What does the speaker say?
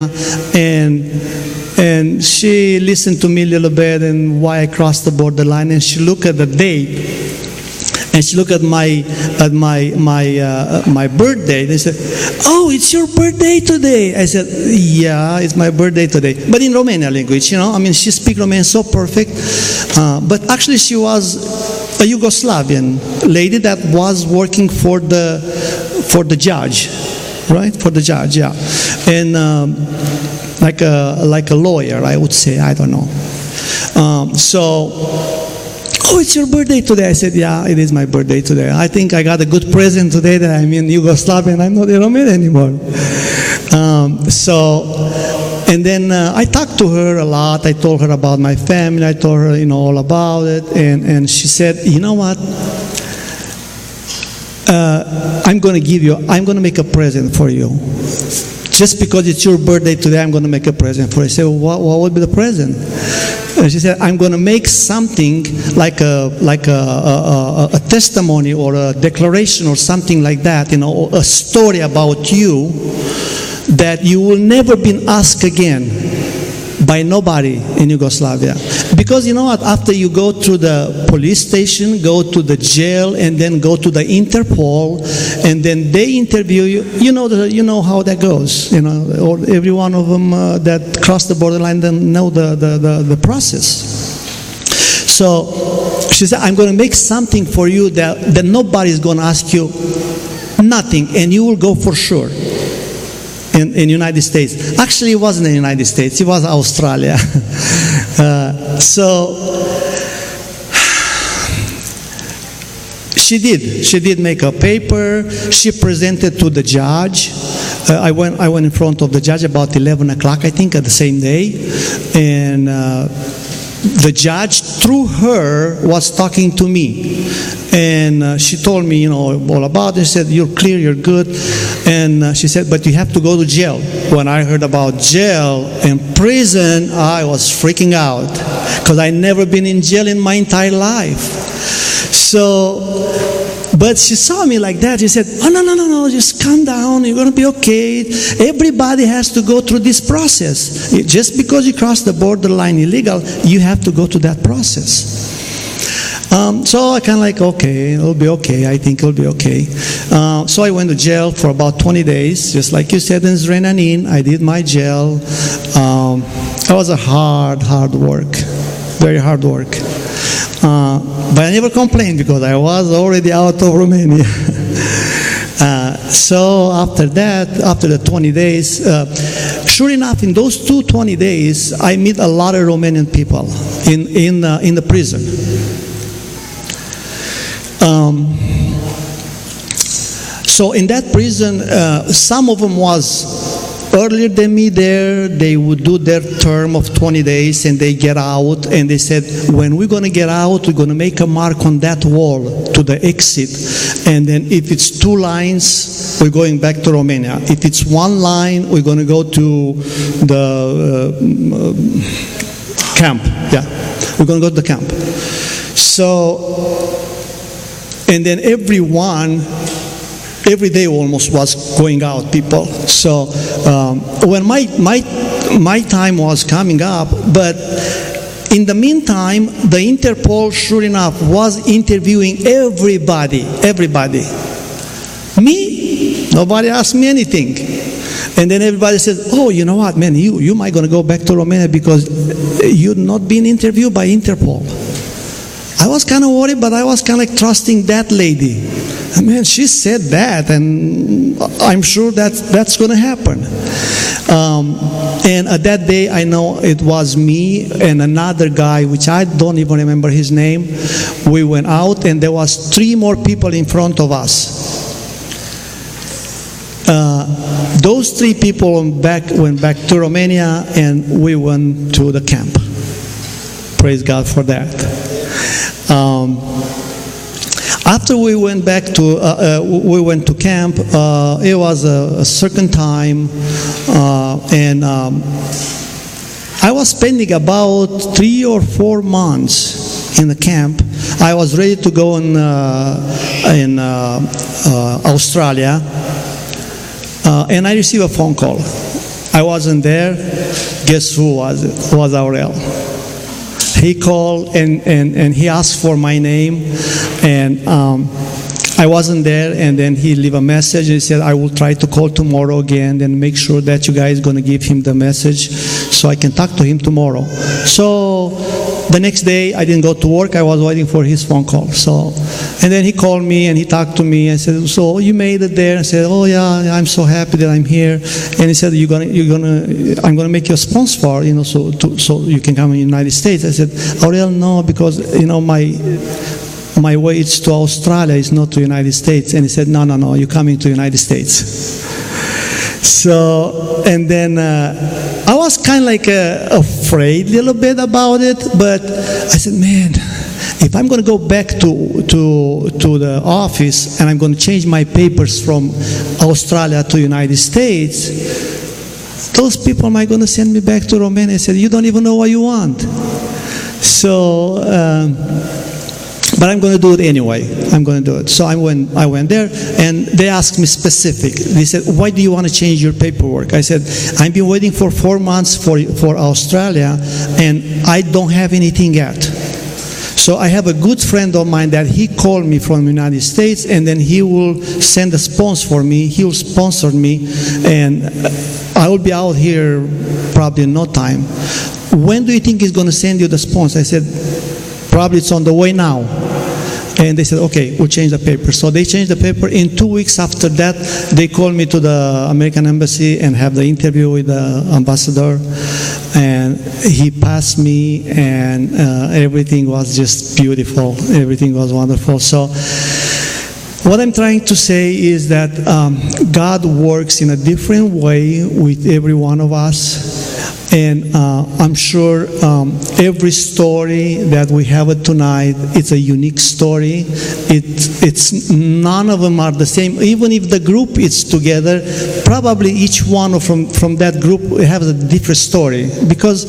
and she listened to me a little bit and why I crossed the borderline, and she looked at the date. And she looked at my birthday. They said, "Oh, it's your birthday today." I said, "Yeah, it's my birthday today." But in Romanian language, you know, I mean, she speaks Romanian so perfect. But actually, she was a Yugoslavian lady that was working for the judge, right? For the judge, yeah, and like a lawyer, I would say. I don't know. "Oh, it's your birthday today." I said, "Yeah, it is my birthday today. I think I got a good present today that I'm in Yugoslavia and I'm not in Romania anymore." And then I talked to her a lot. I told her about my family. I told her, you know, all about it. And she said, "You know what? I'm going to make a present for you. Just because it's your birthday today, I'm going to make a present for you." I said, "What would be the present?" And she said, "I'm going to make something like a testimony or a declaration or something like that, you know, a story about you that you will never be asked again by nobody in Yugoslavia. Because you know what, after you go to the police station, go to the jail, and then go to the Interpol, and then they interview you, you know how that goes. You know, or every one of them that cross the borderline then know the process." So she said, "I'm going to make something for you that nobody's going to ask you nothing, and you will go for sure." In United States. Actually, it wasn't in the United States. It was Australia. So she did make a paper. She presented to the judge. I went in front of the judge about 11 o'clock, I think, at the same day. And the judge, through her, was talking to me. And she told me, you know, all about it. She said, "You're clear, you're good." And she said, "But you have to go to jail." When I heard about jail and prison, I was freaking out because I'd never been in jail in my entire life. But she saw me like that. She said, "Oh, no, just calm down. You're going to be okay. Everybody has to go through this process. Just because you cross the borderline illegal, you have to go through that process." So I kind of like, okay, it'll be okay. I think it'll be okay. So I went to jail for about 20 days, just like you said in Romanian. I did my jail. It was a hard work, very hard work. But I never complained because I was already out of Romania. So after that, after the 20 days, sure enough, in those 20 days, I meet a lot of Romanian people in the prison. So in that prison, some of them was earlier than me there. They would do their term of 20 days and they get out, and they said, "When we're going to get out, we're going to make a mark on that wall to the exit, and then if it's 2 lines, we're going back to Romania. If it's 1 line, we're going to go to the camp." Yeah, we're going to go to the camp. So, and then every day almost was going out, people. So when my time was coming up, but in the meantime, the Interpol, sure enough, was interviewing everybody. Me? Nobody asked me anything. And then everybody says, "Oh, you know what, man, you might going to go back to Romania because you're not being interviewed by Interpol." I was kind of worried, but I was kind of like trusting that lady. I mean, she said that, and I'm sure that's going to happen. And at that day, I know it was me and another guy, which I don't even remember his name. We went out, and there was 3 more people in front of us. Those 3 people went back to Romania, and we went to the camp. Praise God for that. After we went back to camp, it was a certain time, and I was spending about 3 or 4 months in the camp. I was ready to go in Australia, and I received a phone call. I wasn't there. Guess who was it? Was Aurel. He called and he asked for my name, and I wasn't there, and then he left a message, and he said, I will try to call tomorrow again and make sure that you guys are going to give him the message so I can talk to him tomorrow. So the next day, I didn't go to work. I was waiting for his phone call. And then he called me and he talked to me and said, so you made it there? I said, oh yeah, I'm so happy that I'm here. And he said, I'm gonna make you a sponsor, so you can come in the United States. I said, Aurel, no, because my way is to Australia, it's not to United States. And he said, no, you're coming to United States. So, and then I was kind of like afraid a little bit about it, but I said, man, if I'm going to go back to the office and I'm going to change my papers from Australia to United States, those people are going to send me back to Romania. I said, you don't even know what you want. So, but I'm going to do it anyway. I'm going to do it. So I went there, and they asked me specific. They said, why do you want to change your paperwork? I said, I've been waiting for 4 months for Australia, and I don't have anything yet. So I have a good friend of mine that he called me from the United States, and then he will send a sponsor for me. He will sponsor me, and I will be out here probably in no time. When do you think he's going to send you the sponsor? I said, probably it's on the way now. And they said, okay, we'll change the paper. So they changed the paper. In 2 weeks after that, they called me to the American embassy and have the interview with the ambassador. And he passed me, and everything was just beautiful. Everything was wonderful. So what I'm trying to say is that God works in a different way with every one of us. And I'm sure every story that we have tonight, it's a unique story. It's none of them are the same. Even if the group is together, probably each one from that group has a different story, because